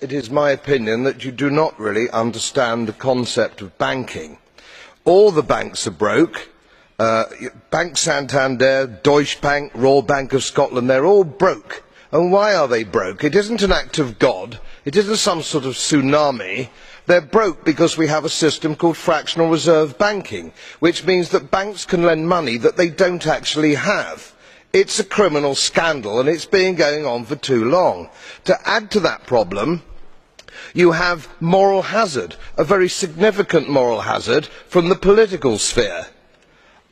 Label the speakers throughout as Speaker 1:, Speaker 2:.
Speaker 1: it is my opinion that you do not really understand the concept of banking. All the banks are broke. Bank Santander, Deutsche Bank, Royal Bank of Scotland, they are all broke. And why are they broke? It isn't an act of God. It isn't some sort of tsunami. They are broke because we have a system called fractional reserve banking, which means that banks can lend money that they don't actually have. It's a criminal scandal and it's been going on for too long. To add to that problem, you have moral hazard, a very significant moral hazard from the political sphere.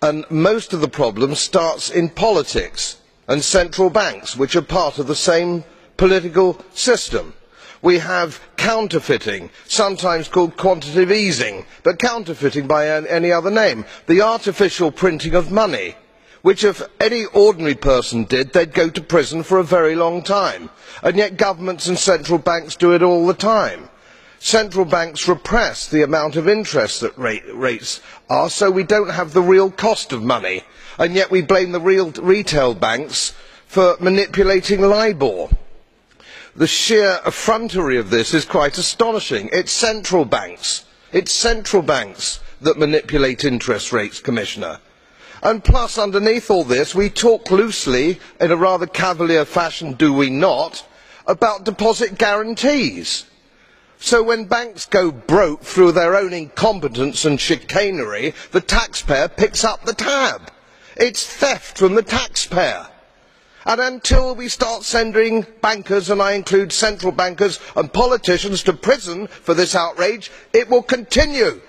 Speaker 1: And most of the problem starts in politics and central banks, which are part of the same political system. We have counterfeiting, sometimes called quantitative easing, but counterfeiting by any other name. The artificial printing of money, which if any ordinary person did, they'd go to prison for a very long time. And yet governments and central banks do it all the time. Central banks repress the amount of interest that rates are, so we don't have the real cost of money. And yet we blame the real retail banks for manipulating LIBOR. The sheer effrontery of this is quite astonishing. It's central banks that manipulate interest rates, Commissioner. And plus, underneath all this, we talk loosely, in a rather cavalier fashion, do we not, about deposit guarantees. So when banks go broke through their own incompetence and chicanery, the taxpayer picks up the tab. It's theft from the taxpayer. And until we start sending bankers, and I include central bankers and politicians, to prison for this outrage, it will continue.